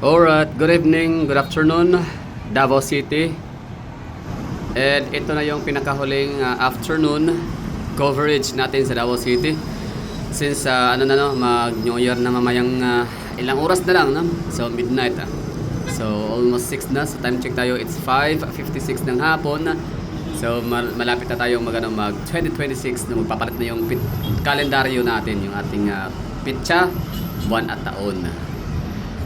Alright, good evening, good afternoon, Davao City. And ito na yung pinakahuling afternoon coverage natin sa Davao City. Since mag New Year na mamayang ilang oras na lang, no? So midnight. So almost 6 na. So time check tayo, it's 5:56 ng hapon. So malapit na tayong mag 2026 na magpapalit na yung kalendaryo natin, yung ating pitsa, buwan at taon.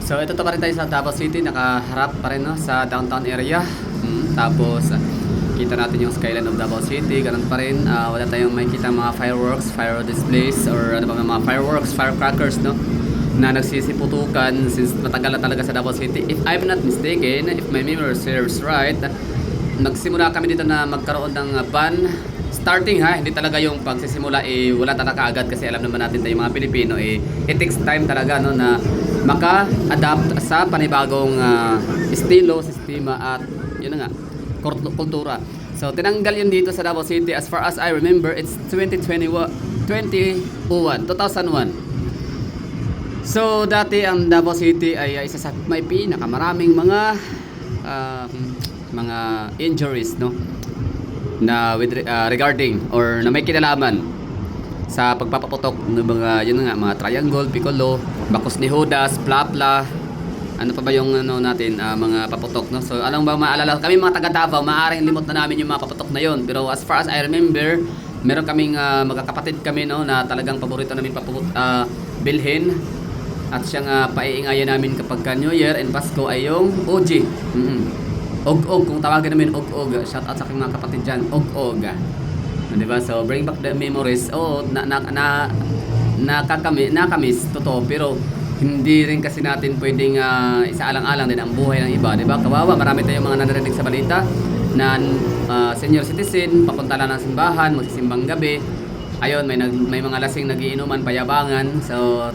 So ito pa rin tayo sa Davao City, nakaharap pa rin, no, sa downtown area. Tapos kita natin yung skyline of Davao City, ganun pa rin. Wala tayong makikita mga fireworks, fire displays, or mga fireworks, firecrackers, no, na nagsisiputukan since matagal na talaga sa Davao City. If I'm not mistaken, if my memory serves right, nagsimula kami dito na magkaroon ng ban starting, hindi talaga yung pagsisimula wala talaga agad, kasi alam naman natin tayong mga Pilipino it takes time talaga, no, na maka-adapt sa panibagong estilo, sistema at yun na nga, kultura. So tinanggal yun dito sa Davao City. As far as I remember, it's 2001. So dati ang Davao City ay isa sa may pinakamaraming mga injuries, no, na regarding or na may kinalaman sa pagpapaputok ng mga triangle, piccolo, bakos ni Judas, plapla, ano pa ba yung mga paputok, no? So anong ba maalala kami mga taga Davao, maaaring limot na namin yung mga paputok na yon, pero as far as I remember, meron kaming magkakapatid kami, no, na talagang paborito namin bilhin at siyang paiingayan namin kapag New Year and Pasko ay yung OG. Og-og, kung tawagin namin og-og. Shout out sa aking mga kapatid dyan, og-og. Diba? So bring back the memories. Nakamiss, totoo, pero hindi rin kasi natin pwedeng isaalang-alang din ang buhay ng iba, diba? Kawawa, marami tayong mga nanarinig sa balita na senior citizen, papunta lang ng simbahan, magsisimbang gabi. Ayun, may mga lasing nagiinuman, payabangan, so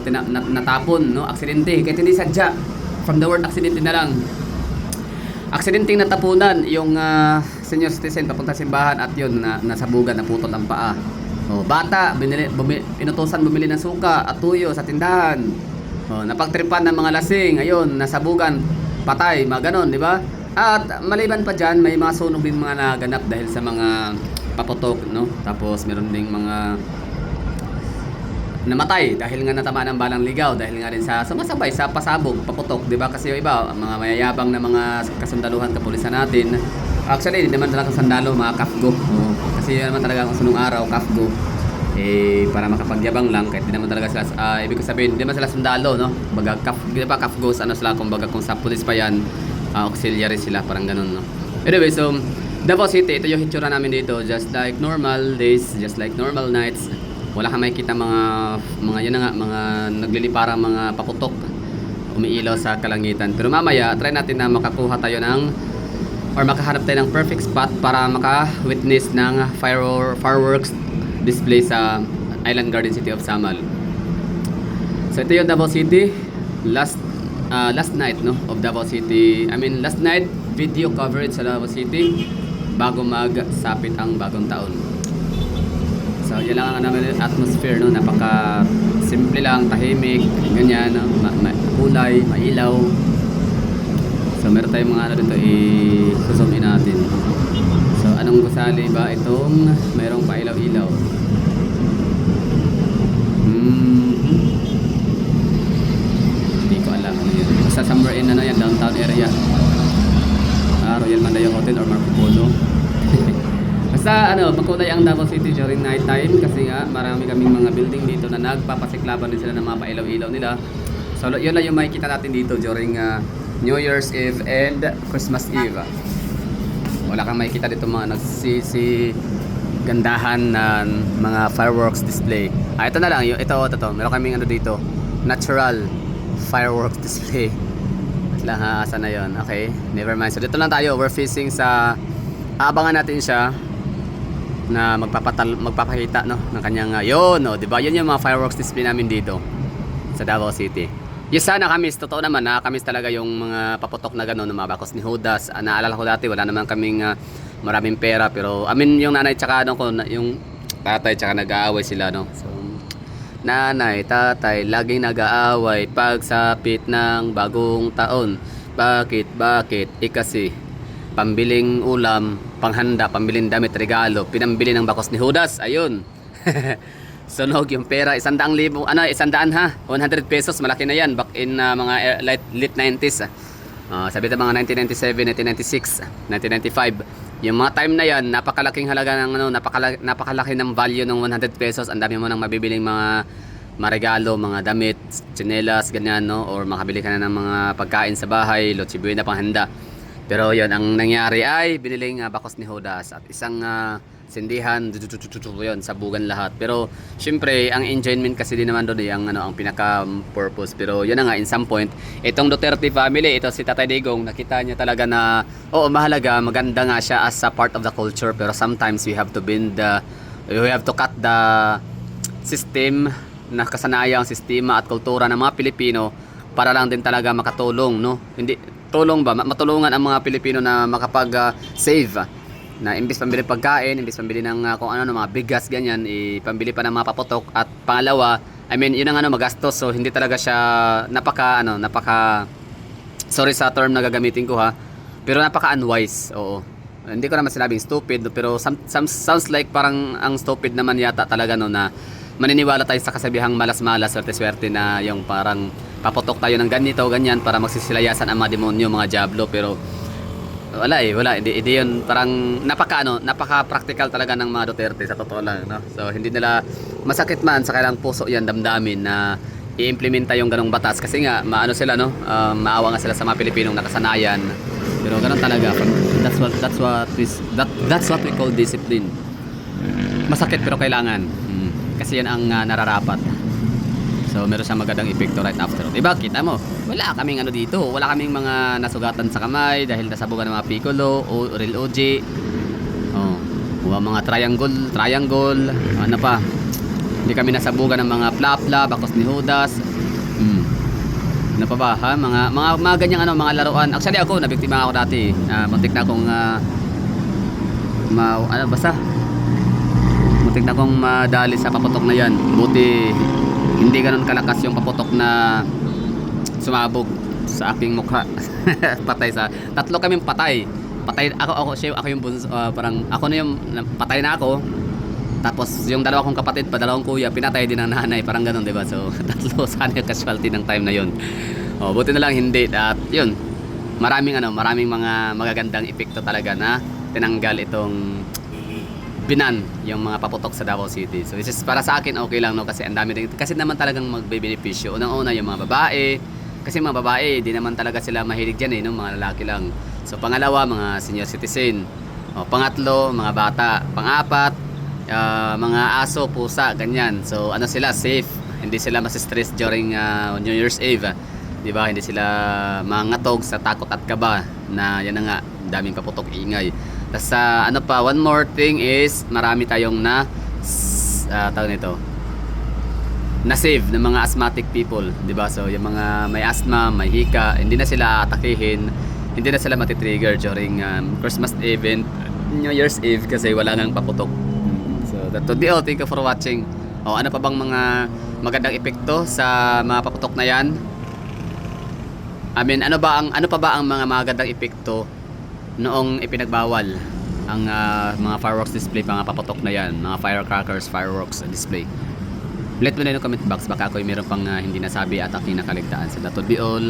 natapon, no, aksidente, kahit hindi sadya, from the word aksidente na lang, aksidenteng natapunan yung senior citizen papunta sa simbahan at yun, nasabugan, naputol ang paa. Bata, inutusan bumili ng suka at tuyo sa tindahan. Napagtripan ng mga lasing, ayun, nasabugan, patay, mga ganon, di ba? At maliban pa dyan, may mga sunog din mga naganap dahil sa mga paputok, no? Tapos meron ding mga namatay dahil nga natamaan ng balang ligaw, dahil nga din sa sumasabay sa pasabog, paputok, di ba? Kasi yung iba, mga mayayabang na mga kasundaluhan, kapulisan natin, actually hindi naman talaga sundalo, mga kafgo. Kasi yun naman talaga kung sunong araw, kafgo, para makapagyabang lang, kahit di naman talaga sila, ibig sabihin, hindi naman sila sundalo, no? Baga, kafgos, sila, kumbaga kung sa pulis pa yan, auxiliary sila, parang ganun, no? Anyway, so Davao City, ito yung hitsura namin dito, just like normal days, just like normal nights. Wala kang makikita mga yun na nga, mga nagliliparang mga paputok, umiilaw sa kalangitan. Pero mamaya, try natin na makakuha tayo or makahanap tayo ng perfect spot para maka-witness ng fireworks display sa Island Garden City of Samal. So ito yung Davao City, last night, no, of Davao City. Last night video coverage sa Davao City bago magsapit ang bagong taon. So yan lang ang namin atmosphere, no, napaka simple lang, tahimik, ganyan, no? Kulay, mailaw. So meron tayong mga dito, i-zoom in natin. So anong gusali ba itong mayroong pailaw-ilaw? Hindi ko alam ano yun. Basta somewhere in yan, downtown area. Royal Mandayo Hotel or Marco Polo. Basta makulay ang Davao City during night time, kasi nga marami kaming mga building dito na nagpapasiklaban din sila ng mga pailaw-ilaw nila. So yun lang yung makikita natin dito during New Year's Eve and Christmas Eve. Wala kang makikita dito mga gandahan na mga fireworks display. Ito na lang, ito. Meron kaming dito, natural fireworks display. Lang asa na yon. Okay, never mind. So dito lang tayo, we're facing sa, aabangan natin siya na magpapakita, no, ng kanyang yun, no, di ba? Yun yung mga fireworks display namin dito sa Davao City. Yes, nakamiss, totoo naman, nakamiss talaga yung mga paputok na gano'n, mga bakos ni Judas. Naalala ko dati, wala naman kaming maraming pera, pero yung nanay tsaka yung tatay tsaka nag-aaway sila, no. So Nanay, tatay, laging nag-aaway pagsapit ng bagong taon. Bakit? Kasi pambiling ulam, panghanda, pambiling damit, regalo, pinambili ng bakos ni Judas. Ayun. Sunog yung pera, 100,000, 100 ha, 100 pesos, malaki na yan back in mga late 90s. Sabi ito mga 1997, 1996, 1995. Yung mga time na yan, napakalaking halaga ng napakalaki ng value ng 100 pesos. Ang dami mo nang mabibiling mga regalo, mga damit, tsinelas, ganyan, no? Or makabili ka na ng mga pagkain sa bahay, Noche Buena, panghanda. Pero yun, ang nangyari ay biniling bakos ni Judas at isang sindihan, yun, sabugan lahat. Pero syempre, ang enjoyment kasi din naman doon ang pinaka purpose. Pero yun na nga, in some point, itong Duterte family, ito si Tatay Digong, nakita niya talaga na oo, mahalaga, maganda nga siya as a part of the culture, pero sometimes we have to cut the system, na kasanayang sistema at kultura ng mga Pilipino para lang din talaga makatulong, no? Hindi tulong ba, matulungan ang mga Pilipino na makapag-save na imbis pambili pagkain, imbis pambili ng kung ano, mga bigas ganyan, ipambili pa ng mga paputok. At pangalawa, I mean, yun ang magastos. So hindi talaga siya napaka sorry sa term na gagamitin ko ha, pero napaka unwise. Oo. Hindi ko naman sinabing stupid, pero sounds like parang ang stupid naman yata talaga, no, na maniniwala tayo sa kasabihang malas-malas, swerte-swerte na yung parang paputok tayo ng ganito, ganyan para magsisilayasan ang mga demonyo, mga diablo. Pero wala, hindi yun, parang napaka-practical talaga ng mga Duterte sa totoo lang, no? So hindi nila masakit man sa kailang puso yan, damdamin na i-implementa yung ganong batas kasi nga maano sila, no? Maawa nga sila sa mga Pilipinong nakasanayan. Pero ganun talaga, that's what we call discipline. Masakit pero kailangan. Kasi yan ang nararapat. So meron siyang magandang epekto right after. Diba, kita mo, wala kaming dito, wala kaming mga nasugatan sa kamay dahil nasabugan ng mga piccolo o real OG. Mga triangle, ano pa, hindi kami nasabugan ng mga plapla, bakos ni Judas. Ano pa ba ha, mga ganyang mga laruan. Actually ako, nabiktima ako dati. Muntik na akong muntik na akong madali sa paputok na yan. Buti hindi ganun kalakas yung paputok na sumabog sa aking mukha. Patay sa tatlo kaming patay ako yung parang ako na yung patay na ako, tapos yung dalawa kong kapatid pa, dalawang kuya, pinatay din ng nanay, parang ganun, diba? So tatlo sana yung casualty ng time na yun. Buti na lang hindi. At yun, maraming mga magagandang epekto talaga na tinanggal itong binan yung mga paputok sa Davao City. So this is para sa akin okay lang, no, kasi ang dami din kasi naman talagang magbebenepisyo. Unang-una yung mga babae, kasi mga babae di naman talaga sila mahilig diyan, no, mga lalaki lang. So pangalawa, mga senior citizen. Pangatlo, mga bata. Pangapat, mga aso, pusa, ganyan. So sila safe, hindi sila mas-stress during New Year's Eve, di ba? Hindi sila mangatog sa takot at kaba na yan na nga, daming paputok, ingay. Tapos one more thing is marami tayong na save ng mga asthmatic people, 'di ba? So yung mga may asthma, may hika, hindi na sila atakihin, hindi na sila matitrigger during Christmas Eve and New Year's Eve kasi wala nang paputok. So that would be all. Thank you for watching. Ano pa bang mga magandang epekto sa mga paputok na yan? I mean, ano pa ba ang mga magandang epekto noong ipinagbawal ang mga fireworks display, mga paputok na yan, mga firecrackers, fireworks display? Let me know in the comment box, baka ako meron pang hindi nasabi at aking nakaligtaan. So that would be all.